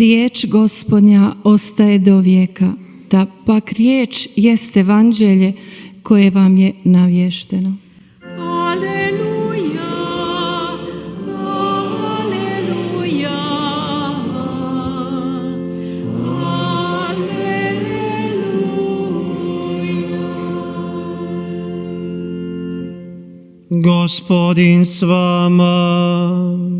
riječ Gospodnja ostaje do vijeka, ta pak riječ jest evanđelje koje vam je navješteno. Aleluja, aleluja, aleluja. Gospodin s vama.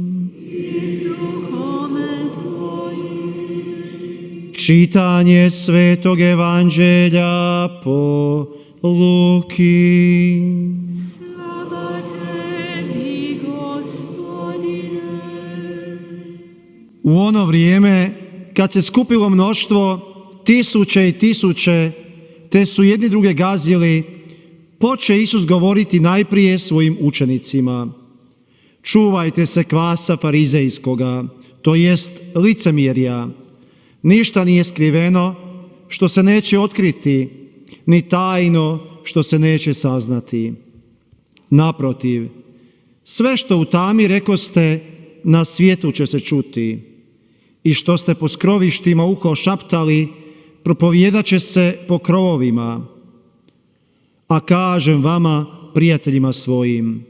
Čitanje Svetog Evanđelja po Luki. Slava tebi, Gospodine. U ono vrijeme, kad se skupilo mnoštvo, tisuće i tisuće, te su jedni druge gazili, poče Isus govoriti najprije svojim učenicima: čuvajte se kvasa farizejskoga, to jest licemjerja. Ništa nije skriveno što se neće otkriti, ni tajno što se neće saznati. Naprotiv, sve što u tami rekoste, na svijetu će se čuti, i što ste po skrovištima uho šaptali, propovjedat će se po krovovima. A kažem vama, prijateljima svojim,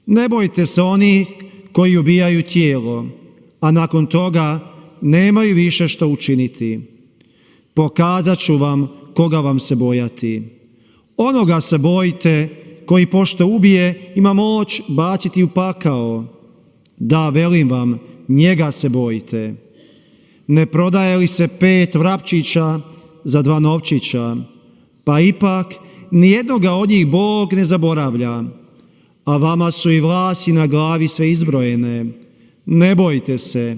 ne bojte se onih koji ubijaju tijelo, a nakon toga nemaju više što učiniti. Pokazat ću vam koga vam se bojati. Onoga se bojite koji pošto ubije ima moć baciti u pakao. Da, velim vam, njega se bojite. Ne prodaje li se 5 vrapčića za 2 novčića? Pa ipak nijednoga od njih Bog ne zaboravlja. A vama su i vlasi na glavi sve izbrojene. Ne bojte se,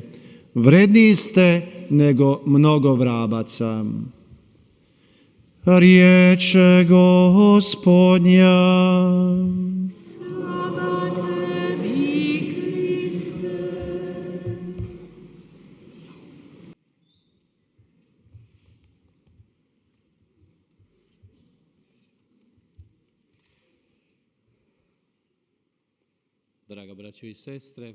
vredniji ste nego mnogo vrabaca. Riječ Gospodnja. Slava tebi, Kriste. Draga braćo i sestre,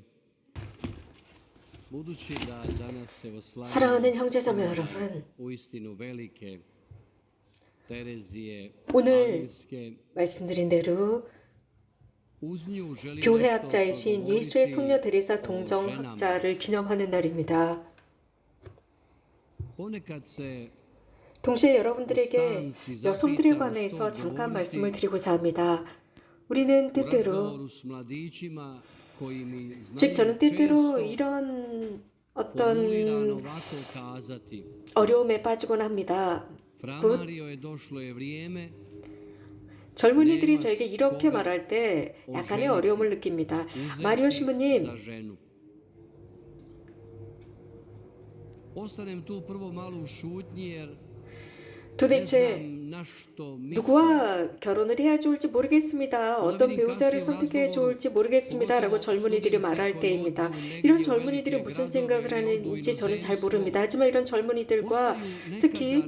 budući da danas evo 사랑하는 형제자매 여러분, uistinu velike Terezije 오늘 Avinske, 말씀드린 대로 uz nju želim 교회학자이신 nešto 예수의 성녀 govoriti 데레사 o 동정 ženama. 학자를 기념하는 날입니다. Ponekad se 동시에 여러분들에게 여성들에 관해서 잠깐 말씀을 드리고자 합니다. 우리는 u 때때로, razgovoru s mladićima koji mi 즉 znaju 저는 때때로 često 이런 formulirano 어떤 ovako kazati: 어려움에 빠지곤 합니다. Fra Mario je došlo je vrijeme 젊은이들이 저에게 이렇게 말할 때 약간의 어려움을 느낍니다. 마리오 uzeti 신부님, za ženu. Ostanem tu prvo malo u šutnji jer ne 도대체 znam na što mislim. 누구와 결혼을 해야 좋을지 모르겠습니다. 어떤 배우자를 선택해야 좋을지 모르겠습니다. 라고 젊은이들이 말할 때입니다. 이런 젊은이들이 무슨 생각을 하는지 저는 잘 모릅니다. 하지만 이런 젊은이들과 특히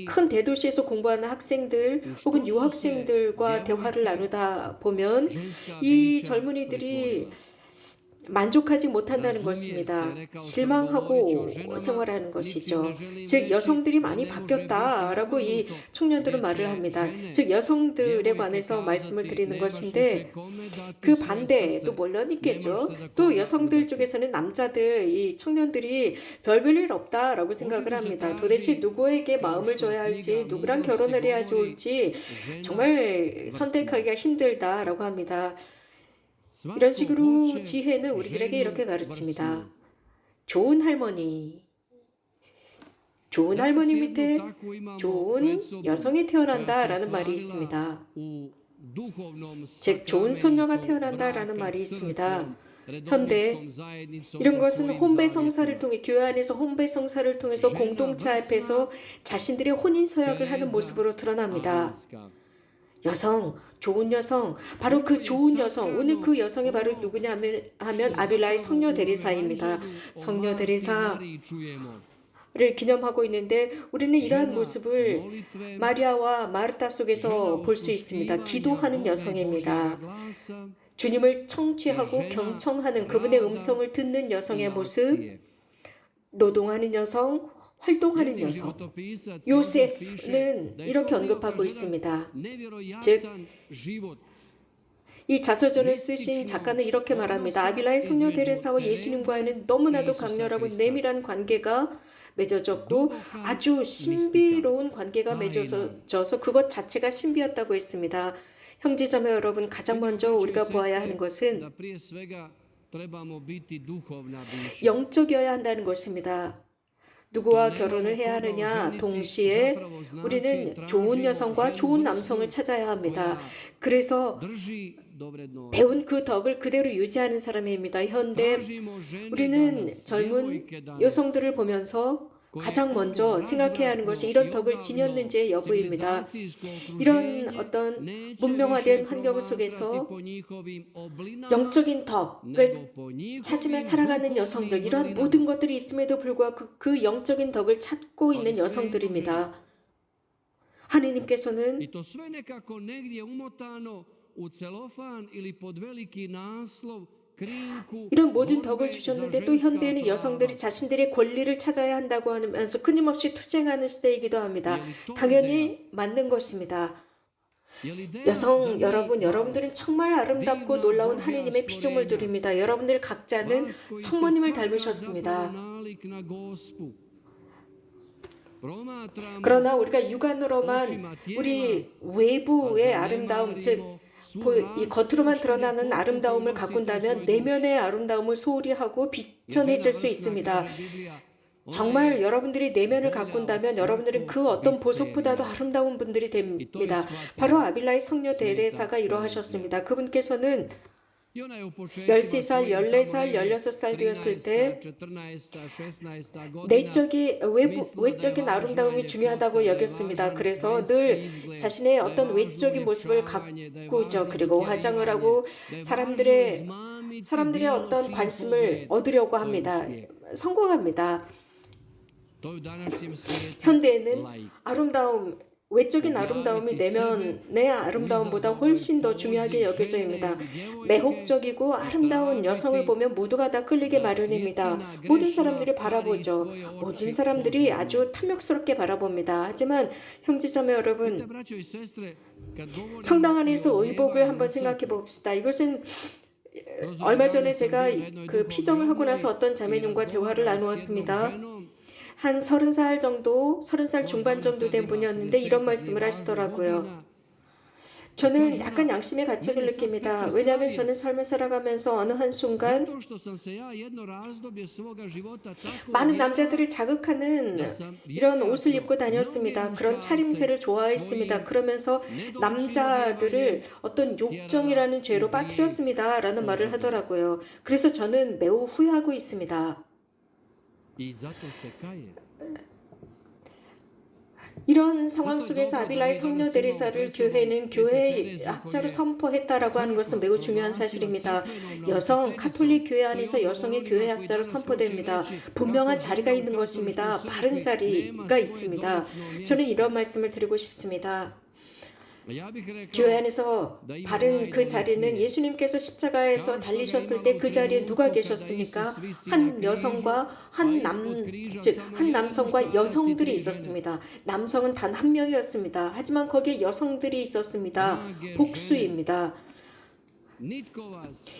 큰 대도시에서 공부하는 학생들 혹은 유학생들과 대화를 나누다 보면 이 젊은이들이 만족하지 못한다는 것입니다. 실망하고 생활하는 것이죠. 즉 여성들이 많이 바뀌었다라고 이 청년들은 말을 합니다. 즉 여성들에 관해서 말씀을 드리는 것인데 그 반대도 물론 있겠죠. 또 여성들 쪽에서는 남자들, 이 청년들이 별일 없다라고 생각을 합니다. 도대체 누구에게 마음을 줘야 할지, 누구랑 결혼을 해야 좋을지 정말 선택하기가 힘들다라고 합니다. 이런 식으로 지혜는 우리들에게 이렇게 가르칩니다. 좋은 할머니 밑에 좋은 여성이 태어난다라는 말이 있습니다. 즉 좋은 손녀가 태어난다라는 말이 있습니다. 현대 이런 것은 혼배 성사를 통해 교회 안에서 혼배 성사를 통해서 공동체 앞에서 자신들의 혼인 서약을 하는 모습으로 드러납니다. 여성, 좋은 여성, 바로 그 좋은 여성, 오늘 그 여성이 바로 누구냐 하면 아빌라의 성녀 데레사입니다. 성녀 데레사를 기념하고 있는데 우리는 이러한 모습을 마리아와 마르타 속에서 볼 수 있습니다. 기도하는 여성입니다. 주님을 청취하고 경청하는 그분의 음성을 듣는 여성의 모습, 노동하는 여성, 활동하는 여성. 요셉은 이렇게 언급하고 있습니다. 즉, 이 자서전을 쓰신 작가는 이렇게 말합니다. 아빌라의 성녀 데레사와 예수님과는 너무나도 강렬하고 내밀한 관계가 맺어졌고 아주 신비로운 관계가 맺어져서 그것 자체가 신비였다고 했습니다. 형제자매 여러분, 가장 먼저 우리가 보아야 하는 것은 영적이어야 한다는 것입니다. 누구와 결혼을 해야 하느냐? 동시에 우리는 좋은 여성과 좋은 남성을 찾아야 합니다. 그래서 배운 그 덕을 그대로 유지하는 사람입니다. 현대 우리는 젊은 여성들을 보면서 가장 먼저 생각해야 하는 것이 이런 덕을 지녔는지의 여부입니다. 이런 어떤 문명화된 환경 속에서 영적인 덕을 찾으며 살아가는 여성들, 이러한 모든 것들이 있음에도 불구하고 그 영적인 덕을 찾고 있는 여성들입니다. 하느님께서는 I to sve nekako negdje umotano u celofan ili pod veliki naslov krinku. 이런 모든 덕을 주셨는데 또 현대에는 여성들이 자신들의 권리를 찾아야 한다고 하면서 끊임없이 투쟁하는 시대이기도 합니다. 당연히 맞는 것입니다. 여성 여러분, 여러분들은 정말 아름답고 놀라운 하느님의 피조물들입니다. 여러분들 각자는 성모님을 닮으셨습니다. 그러나 우리가 육안으로만 우리 외부의 아름다움, 즉 이 겉으로만 드러나는 아름다움을 가꾼다면 내면의 아름다움을 소홀히 하고 비천해질 수 있습니다. 정말 여러분들이 내면을 가꾼다면 여러분들은 그 어떤 보석보다도 아름다운 분들이 됩니다. 바로 아빌라의 성녀 데레사가 이러하셨습니다. 그분께서는 13살, 14살, 16살 되었을 때 외적인 아름다움이 중요하다고 여겼습니다. 그래서 늘 자신의 어떤 외적인 모습을 가꾸죠. 그리고 화장을 하고 사람들의 어떤 관심을 얻으려고 합니다. 성공합니다. 현대에는 외적인 아름다움이 내면의 아름다움보다 훨씬 더 중요하게 여겨져 있습니다. 매혹적이고 아름다운 여성을 보면 모두가 다 끌리게 마련입니다. 모든 사람들이 바라보죠. 모든 사람들이 아주 탐욕스럽게 바라봅니다. 하지만 형제자매 여러분, 성당 안에서 의복을 한번 생각해 봅시다. 이것은 얼마 전에 제가 그 피정을 하고 나서 어떤 자매님과 대화를 나누었습니다. 한 30살 중반 정도 된 분이었는데 이런 말씀을 하시더라고요. 저는 약간 양심의 가책을 느낍니다. 왜냐하면 저는 삶을 살아가면서 어느 한순간 많은 남자들을 자극하는 이런 옷을 입고 다녔습니다. 그런 차림새를 좋아했습니다. 그러면서 남자들을 어떤 욕정이라는 죄로 빠뜨렸습니다. 라는 말을 하더라고요. 그래서 저는 매우 후회하고 있습니다. 이런 상황 속에서 아빌라의 성녀 데레사를 교회는 교회 학자로 선포했다라고 하는 것은 매우 중요한 사실입니다. 여성 카톨릭 교회 안에서 여성의 교회 학자로 선포됩니다. 분명한 자리가 있는 것입니다. 바른 자리가 있습니다. 저는 이런 말씀을 드리고 싶습니다. 교회 안에서 바른 그 자리는 예수님께서 십자가에서 달리셨을 때 그 자리에 누가 계셨습니까? 한 여성과 한 남성과 여성들이 있었습니다. 남성은 단 한 명이었습니다. 하지만 거기에 여성들이 있었습니다. 복수입니다.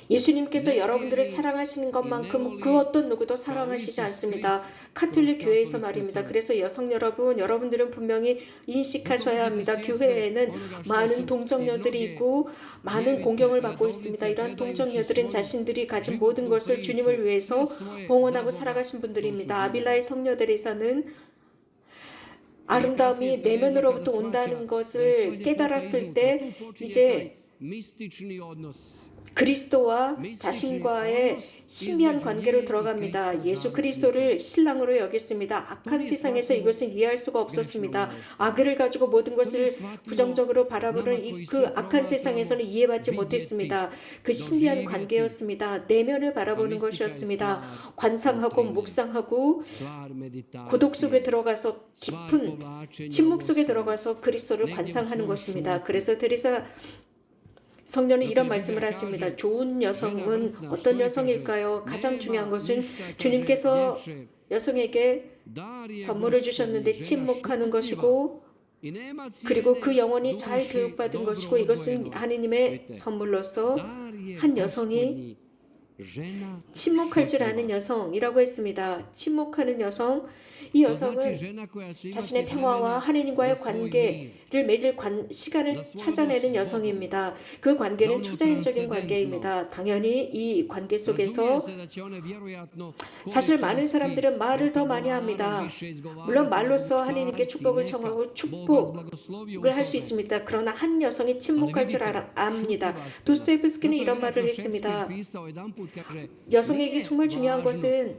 예수님께서 여러분들을 사랑하시는 것만큼 그 어떤 누구도 사랑하시지 않습니다. 카톨릭 교회에서 말입니다. 그래서 여성 여러분, 여러분들은 분명히 인식하셔야 합니다. 교회에는 많은 동정녀들이 있고 많은 공경을 받고 있습니다. 이러한 동정녀들은 자신들이 가진 모든 것을 주님을 위해서 봉헌하고 살아가신 분들입니다. 아빌라의 성녀 데레사는 아름다움이 내면으로부터 온다는 것을 깨달았을 때 이제 그리스도와 자신과의 신비한 관계로 들어갑니다. 예수 그리스도를 신랑으로 여겼습니다. 악한 세상에서 이것은 이해할 수가 없었습니다. 악을 가지고 모든 것을 부정적으로 바라보는 그 악한 세상에서는 이해받지 못했습니다. 그 신비한 관계였습니다. 내면을 바라보는 것이었습니다. 관상하고 묵상하고 고독 속에 들어가서 깊은 침묵 속에 들어가서 그리스도를 관상하는 것입니다. 그래서 데레사 성녀는 이런 말씀을 하십니다. 좋은 여성은 어떤 여성일까요? 가장 중요한 것은 주님께서 여성에게 선물을 주셨는데 침묵하는 것이고 그리고 그 영혼이 잘 교육받은 것이고 이것은 하느님의 선물로서 한 여성이 침묵할 줄 아는 여성이라고 했습니다. 침묵하는 여성, 이 여성은 자신의 평화와 하느님과의 관계를 맺을 시간을 찾아내는 여성입니다. 그 관계는 초자연적인 관계입니다. 당연히 이 관계 속에서 사실 많은 사람들은 말을 더 많이 합니다. 물론 말로써 하느님께 축복을 청하고 축복을 할 수 있습니다. 그러나 한 여성이 침묵할 줄 압니다. 도스토옙스키는 이런 말을 했습니다. 여성에게 정말 중요한 것은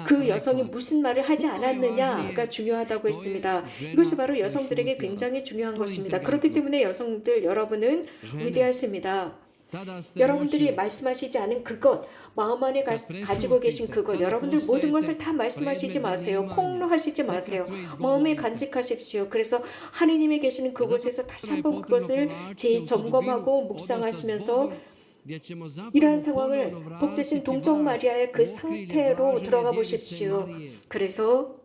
그 여성이 무슨 말을 하지 않았느냐가 중요하다고 했습니다. 이것이 바로 여성들에게 굉장히 중요한 것입니다. 그렇기 때문에 여성들 여러분은 위대하십니다. 여러분들이 말씀하시지 않은 그것, 마음 안에 가지고 계신 그것, 여러분들 모든 것을 다 말씀하시지 마세요. 폭로하시지 마세요. 마음에 간직하십시오. 그래서 하느님이 계시는 그곳에서 다시 한번 그것을 재점검하고 묵상하시면서 이러한 상황을 복되신 동정 마리아의 그 상태로 들어가 보십시오. 그래서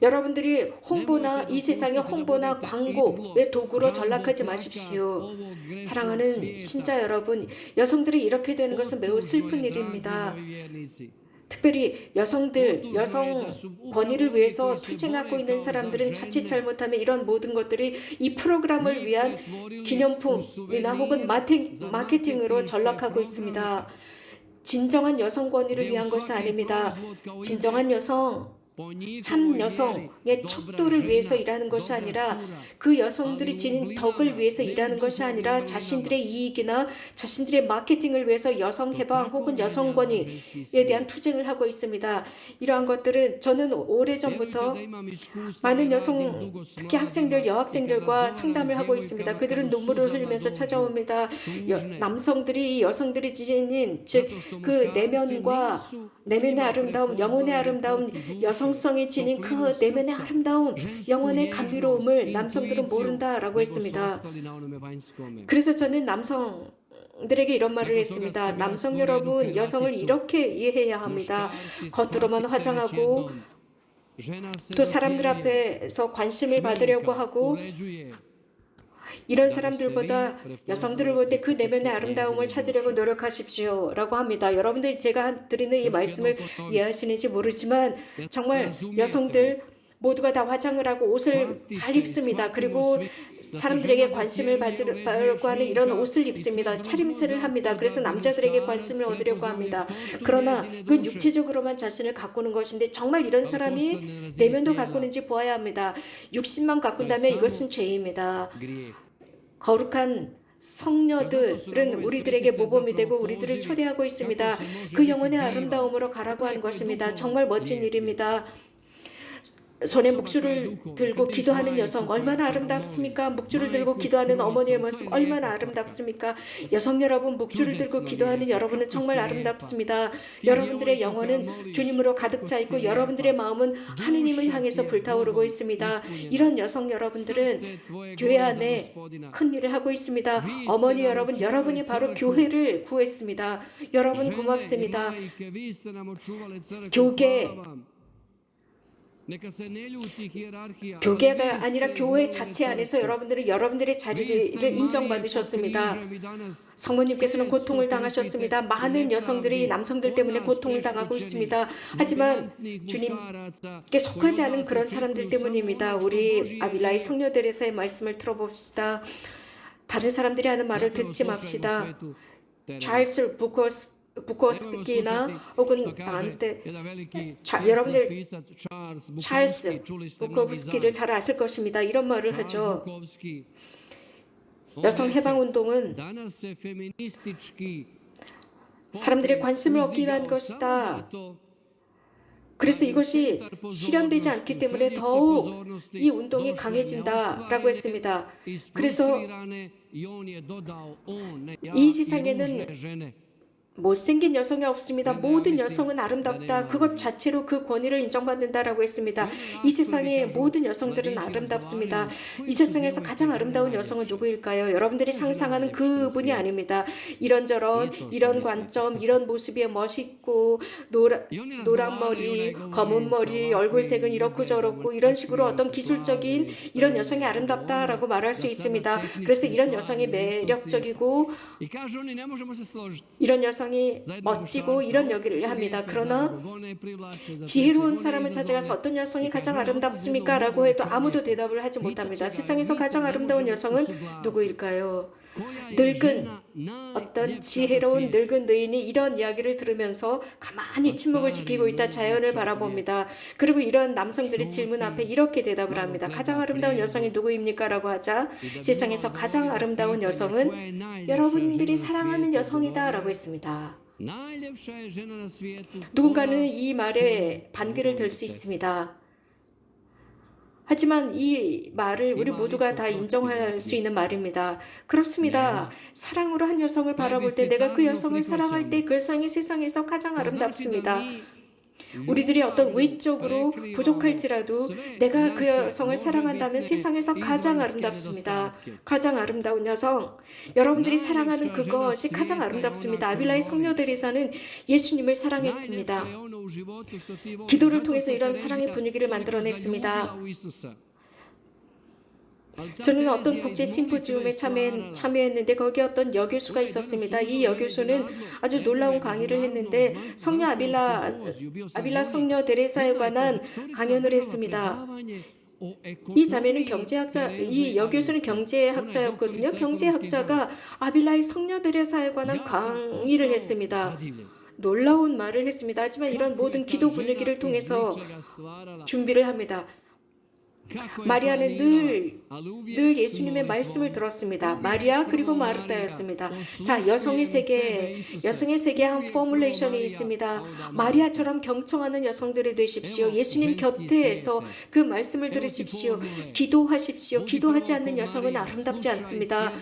여러분들이 홍보나 이 세상의 홍보나 광고의 도구로 전락하지 마십시오. 사랑하는 신자 여러분, 여성들이 이렇게 되는 것은 매우 슬픈 일입니다. 특별히 여성들, 여성 권위를 위해서 투쟁하고 있는 사람들은 자칫 잘못하면 이런 모든 것들이 이 프로그램을 위한 기념품이나 혹은 마케팅으로 전락하고 있습니다. 진정한 여성 권위를 위한 것이 아닙니다. 진정한 여성, 참 여성의 척도를 위해서 일하는 것이 아니라 그 여성들이 지닌 덕을 위해서 일하는 것이 아니라 자신들의 이익이나 자신들의 마케팅을 위해서 여성 해방 혹은 여성 권위에 대한 투쟁을 하고 있습니다. 이러한 것들은 저는 오래전부터 많은 여성, 특히 학생들, 여학생들과 상담을 하고 있습니다. 그들은 눈물을 흘리면서 찾아옵니다. 남성들이 여성들이 지닌 즉 그 내면의 아름다움, 영혼의 아름다움, 여성성이 지닌 그 내면의 아름다움, 영혼의 감미로움을 남성들은 모른다라고 했습니다. 그래서 저는 남성들에게 이런 말을 했습니다. 남성 여러분, 여성을 이렇게 이해해야 합니다. 겉으로만 화장하고 또 사람들 앞에서 관심을 받으려고 하고 이런 사람들보다 여성들을 볼 때 그 내면의 아름다움을 찾으려고 노력하십시오 라고 합니다. 여러분들 제가 드리는 이 말씀을 이해하시는지 모르지만 정말 여성들 모두가 다 화장을 하고 옷을 잘 입습니다. 그리고 사람들에게 관심을 받으려고 하는 이런 옷을 입습니다. 차림새를 합니다. 그래서 남자들에게 관심을 얻으려고 합니다. 그러나 그건 육체적으로만 자신을 가꾸는 것인데 정말 이런 사람이 내면도 가꾸는지 보아야 합니다. 육신만 가꾼다면 이것은 죄입니다. 거룩한 성녀들은 우리들에게 모범이 되고 우리들을 초대하고 있습니다. 그 영혼의 아름다움으로 가라고 하는 것입니다. 정말 멋진 일입니다. 손에 묵주를 들고 기도하는 여성 얼마나 아름답습니까? 묵주를 들고 기도하는 어머니의 모습 얼마나 아름답습니까? 여성 여러분, 묵주를 들고 기도하는 여러분은 정말 아름답습니다. 여러분들의 영혼은 주님으로 가득 차 있고 여러분들의 마음은 하느님을 향해서 불타오르고 있습니다. 이런 여성 여러분들은 교회 안에 큰 일을 하고 있습니다. 어머니 여러분, 여러분이 바로 교회를 구했습니다. 여러분 고맙습니다. 교계가 아니라 교회 자체 안에서 여러분들은 여러분들의 자리를 인정받으셨습니다. 성모님께서는 고통을 당하셨습니다. 많은 여성들이 남성들 때문에 고통을 당하고 있습니다. 하지만 주님께 속하지 않은 그런 사람들 때문입니다. 우리 아빌라의 성녀들에서의 말씀을 들어봅시다. 다른 사람들이 하는 말을 듣지 맙시다. 찰스 부코스키나 혹은 나한테 여러분들 찰스 부코스키를 잘 아실 것입니다. 이런 말을 하죠. 여성 해방 운동은 사람들의 관심을 얻기 위한 것이다. 그래서 이것이 실현되지 않기 때문에 더욱 이 운동이 강해진다라고 했습니다. 그래서 이 세상에는 못생긴 여성이 없습니다. 모든 여성은 아름답다. 그것 자체로 그 권위를 인정받는다라고 했습니다. 이 세상의 모든 여성들은 아름답습니다. 이 세상에서 가장 아름다운 여성은 누구일까요? 여러분들이 상상하는 그분이 아닙니다. 이런저런 이런 관점, 이런 모습이 멋있고 노란 머리, 검은 머리, 얼굴색은 이렇고 저렇고 이런 식으로 어떤 기술적인 이런 여성이 아름답다라고 말할 수 있습니다. 그래서 이런 여성이 매력적이고 I kaže oni ne možemo se složiti. 이런 여성이 멋지고 이런 얘기를 합니다. 그러나 지혜로운 사람을 찾아가서 어떤 여성이 가장 아름답습니까? 라고 해도 아무도 대답을 하지 못합니다. 세상에서 가장 아름다운 여성은 누구일까요? 늙은 어떤 지혜로운 늙은 노인이 이런 이야기를 들으면서 가만히 침묵을 지키고 있다 자연을 바라봅니다. 그리고 이런 남성들의 질문 앞에 이렇게 대답을 합니다. 가장 아름다운 여성이 누구입니까? 라고 하자 세상에서 가장 아름다운 여성은 여러분들이 사랑하는 여성이다 라고 했습니다. 누군가는 이 말에 반기를 들 수 있습니다. 하지만 이 말을 우리 모두가 다 인정할 수 있는 말입니다. 그렇습니다. 사랑으로 한 여성을 바라볼 때 내가 그 여성을 사랑할 때 그 여성이 세상에서 가장 아름답습니다. 우리들이 어떤 외적으로 부족할지라도 내가 그 여성을 사랑한다면 세상에서 가장 아름답습니다. 가장 아름다운 여성, 여러분들이 사랑하는 그것이 가장 아름답습니다. 아빌라의 성녀 데레사는 예수님을 사랑했습니다. 기도를 통해서 이런 사랑의 분위기를 만들어냈습니다. 저는 어떤 국제 심포지움에 참여했는데 거기에 어떤 여교수가 있었습니다. 이 여교수는 아주 놀라운 강의를 했는데 성녀 아빌라 성녀 데레사에 관한 강연을 했습니다. 이 자매는 이 여교수는 경제학자였거든요. 경제학자가 아빌라의 성녀 데레사에 관한 강의를 했습니다. 놀라운 말을 했습니다. 하지만 이런 모든 기도 분위기를 통해서 준비를 합니다. 마리아는 늘 예수님의 말씀을 들었습니다. 마리아 그리고 마르다였습니다. 자, 여성의 세계에 한 포뮬레이션이 있습니다. 마리아처럼 경청하는 여성들이 되십시오. 예수님 곁에서 그 말씀을 들으십시오. 기도하십시오. 기도하지 않는 여성은 아름답지 않습니다.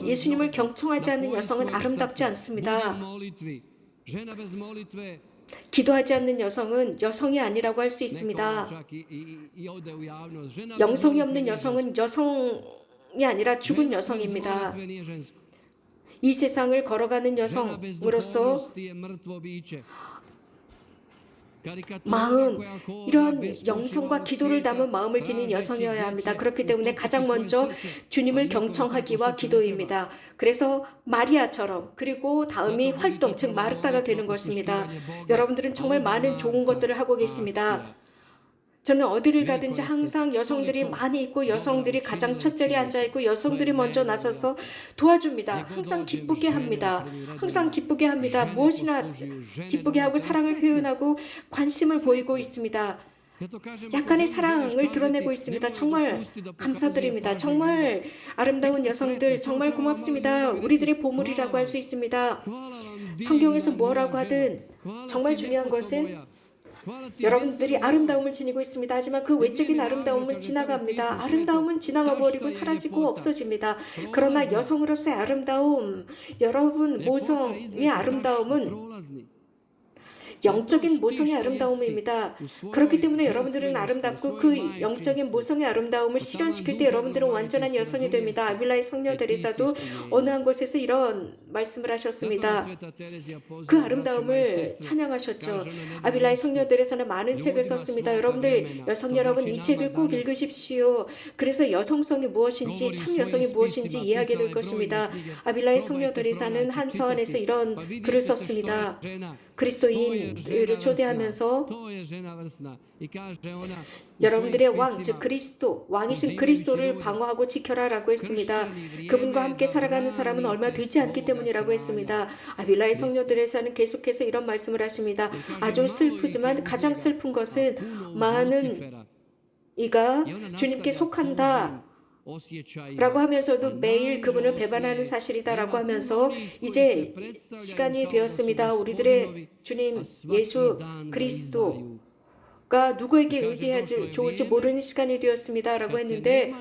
예수님을 경청하지 않는 여성은 아름답지 않습니다. 기도하지 않는 여성은 여성이 아니라고 할 수 있습니다. 영성이 없는 여성은 여성이 아니라 죽은 여성입니다. 이 세상을 걸어가는 여성으로서 이러한 영성과 기도를 담은 마음을 지닌 여성이어야 합니다. 그렇기 때문에 가장 먼저 주님을 경청하기와 기도입니다. 그래서 마리아처럼 그리고 다음이 활동, 즉 마르타가 되는 것입니다. 여러분들은 정말 많은 좋은 것들을 하고 계십니다. 저는 어디를 가든지 항상 여성들이 많이 있고 여성들이 가장 첫 자리에 앉아있고 여성들이 먼저 나서서 도와줍니다. 항상 기쁘게 합니다. 항상 기쁘게 합니다. 무엇이나 기쁘게 하고 사랑을 표현하고 관심을 보이고 있습니다. 약간의 사랑을 드러내고 있습니다. 정말 감사드립니다. 정말 아름다운 여성들 정말 고맙습니다. 우리들의 보물이라고 할 수 있습니다. 성경에서 뭐라고 하든 정말 중요한 것은 여러분들이 아름다움을 지니고 있습니다. 하지만 그 외적인 아름다움은 지나갑니다. 아름다움은 지나가버리고 사라지고 없어집니다. 그러나 여성으로서의 아름다움, 여러분 모성의 아름다움은 영적인 모성의 아름다움입니다. 그렇기 때문에 여러분들은 아름답고 그 영적인 모성의 아름다움을 실현시킬 때 여러분들은 완전한 여성이 됩니다. 아빌라의 성녀 데레사도 어느 한 곳에서 이런 말씀을 하셨습니다. 그 아름다움을 찬양하셨죠. 아빌라의 성녀 데레사는 많은 책을 썼습니다. 여러분들, 여성 여러분 이 책을 꼭 읽으십시오. 그래서 여성성이 무엇인지, 참 여성이 무엇인지 이해하게 될 것입니다. 아빌라의 성녀 데레사는 한 서한에서 이런 글을 썼습니다. 그리스도인을 초대하면서 여러분들의 왕, 즉 그리스도, 왕이신 그리스도를 방어하고 지켜라라고 했습니다. 그분과 함께 살아가는 사람은 얼마 되지 않기 때문이라고 했습니다. 아빌라의 성녀들에서는 계속해서 이런 말씀을 하십니다. 아주 슬프지만 가장 슬픈 것은 많은 이가 주님께 속한다 라고 하면서도 매일 그분을 배반하는 사실이다라고 하면서 이제 시간이 되었습니다. 우리들의 주님 예수 그리스도 누구에게 의지해야 좋을지 모르는 시간이 되었습니다라고 했는데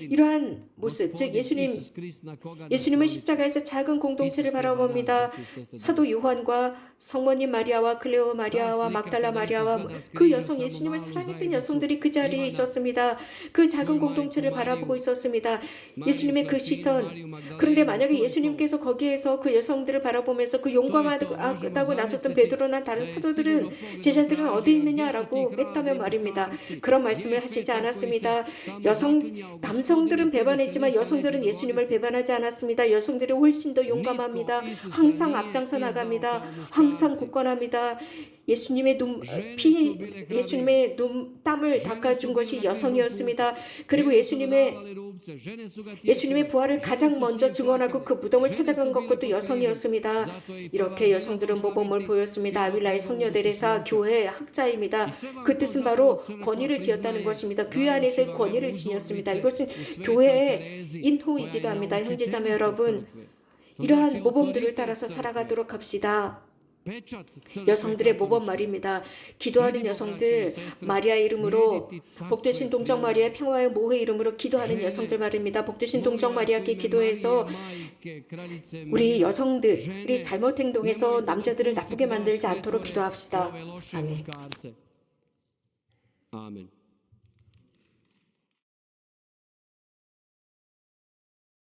이러한 모습, 즉 예수님은 십자가에서 작은 공동체를 바라봅니다. 사도 요한과 성모님 마리아와 클레오 마리아와 막달라 마리아와 그 여성, 예수님을 사랑했던 여성들이 그 자리에 있었습니다. 그 작은 공동체를 바라보고 있었습니다. 예수님의 그 시선. 그런데 만약에 예수님께서 거기에서 그 여성들을 바라보면서 그 용감하다고 나섰던 베드로나 다른 사도들은, 제자들은 어디 있느냐라고 했다면 말입니다. 그런 말씀을 하시지 않았습니다. 남성들은 배반했지만 여성들은 예수님을 배반하지 않았습니다. 여성들이 훨씬 더 용감합니다. 항상 앞장서 나갑니다. 항상 굳건합니다. 예수님의 땀을 닦아준 것이 여성이었습니다. 그리고 예수님의 부활을 가장 먼저 증언하고 그 무덤을 찾아간 것도 여성이었습니다. 이렇게 여성들은 모범을 보였습니다. 아빌라의 성녀 데레사 교회의 학자입니다. 그 뜻은 바로 권위를 지었다는 것입니다. 교회 안에서의 권위를 지녔습니다. 이것은 교회의 인호이기도 합니다. 형제자매 여러분, 이러한 모범들을 따라서 살아가도록 합시다. 여성들의 모범 말입니다. 기도하는 여성들, 마리아 이름으로, 복되신 동정 마리아 평화의 모회 이름으로 기도하는 여성들 말입니다. 복되신 동정 마리아께 기도해서 우리 여성들이 잘못 행동해서 남자들을 나쁘게 만들지 않도록 기도합시다. 아멘. 아멘.